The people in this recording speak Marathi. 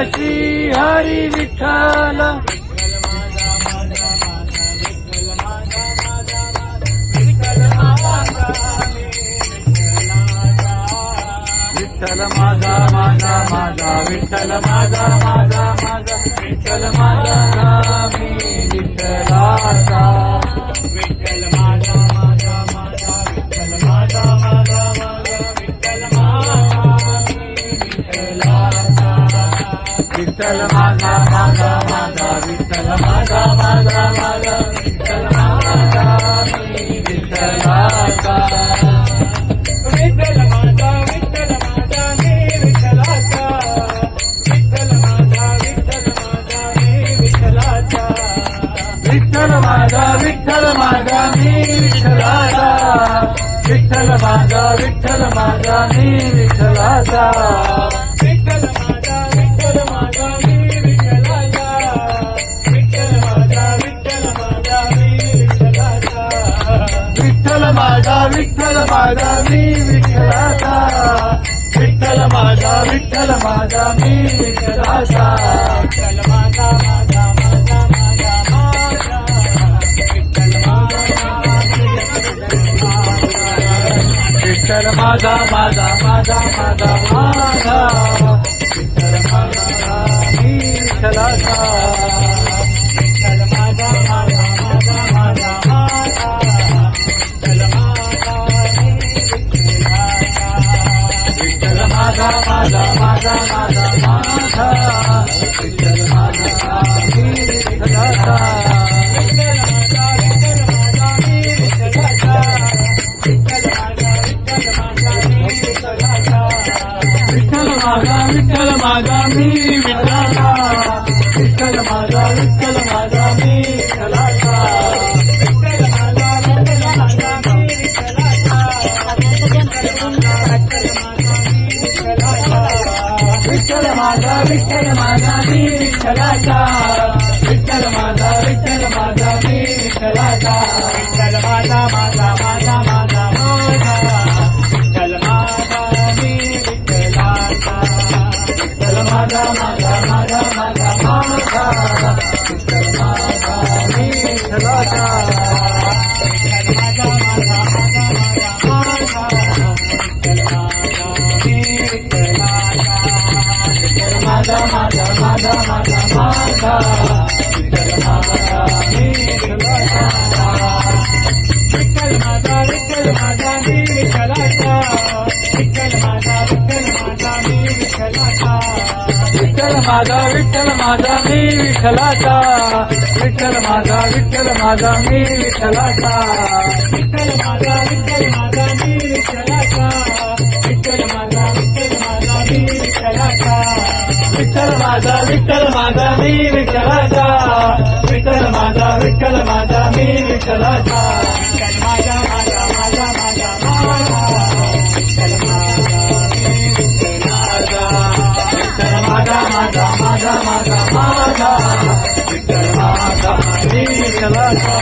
श्री हरी विठ्ठल विठ्ठल माझा माझा माझा विठ्ठल माझा माझा माझा विठ्ठल माझा मी विठ्ठलाचा विठ्ठल माझा माझा माझा विठ्ठल माझा माझा माझा विठ्ठल माझा विठ्ठलाचा विठ्ठल माझा माझा माझा विठ्ठल माझा माझा माझा विठ्ठल माझा मी विठ्ठलाचा विठ्ठल माझा विठ्ठल माझा मी विठ्ठलाचा विठ्ठल माझा विठ्ठल माझा मी विठ्ठलाचा विठ्ठल माझा विठ्ठल माझा मी विठ्ठलाचा विठ्ठल माझा विठ्ठल माझा मी विठ्ठलाचा विठ्ठल माझा विठ्ठल माझा मी विठ्ठलाचा विठ्ठल माझा विठ्ठल माझा मी विठ्ठलाचा विठ्ठल माझा विठ्ठल माझा मी विठ्ठलाचा विठ्ठल माझा विठ्ठल माझा मी विठ्ठलाचा विठ्ठल माझा माझा माझा माझा माझा विठ्ठल माझा विठ्ठल माझा माझा माझा माझा माझा विठ्ठल माझा मी विठ्ठलाचा विठ्ठल माझा माझा माझा माझा माझा विठ्ठल माझा मी विठ्ठलाचा विठ्ठल माझा माझा माझा माझा माझा विठ्ठल माझा मी विठ्ठलाचा विठ्ठल माझा विठ्ठल माझा मी विठ्ठलाचा विठ्ठल माझा विठ्ठल माझा मी विठ्ठलाचा विठ्ठल माझा विठ्ठल माझा मी विठ्ठलाचा विठ्ठल माझा विठ्ठल माझा मी विठ्ठलाचा विठ्ठल माझा विठ्ठल माझा मी विठ्ठलाचा विठ्ठल माझा विठ्ठल माझा मी विठ्ठलाचा विठ्ठल माझा विठ्ठल माझा मी विठ्ठलाचा विठ्ठल माझा माझा माझा माझा माझा विठ्ठल माझा मी विठ्ठलाचा विठ्ठल माझा माझा माझा माझा माझा विठ्ठल माझा मी विठ्ठलाचा विठ्ठल माझा माझा माझा माझा माझा विठ्ठल माझा मी विठ्ठलाचा विठ्ठल माझा माझा माझा माझा माझा विठ्ठल माझा मी विठ्ठलाचा विठ्ठल माझा विठ्ठल माझा मी विठ्ठलाचा विठ्ठल माझा विठ्ठल माझा मी विठ्ठलाचा विठ्ठल माझा विठ्ठल माझा मी विठ्ठलाचा विठ्ठल माझा विठ्ठल माझा मी विठ्ठलाचा विठ्ठल माझा विठ्ठल माझा मी विठ्ठलाचा विठ्ठल माझा विठ्ठल माझा मी विठ्ठलाचा विठ्ठल माझा विठ्ठल माझा मी विठ्ठलाचा विठ्ठल माझा विठ्ठल माझा मी विठ्ठलाचा विठ्ठल माझा माझा माझा माझा माझा विठ्ठल माझा मी विठ्ठलाचा विठ्ठल माझा माझा माझा माझा माझा विठ्ठल माझा मी विठ्ठलाचा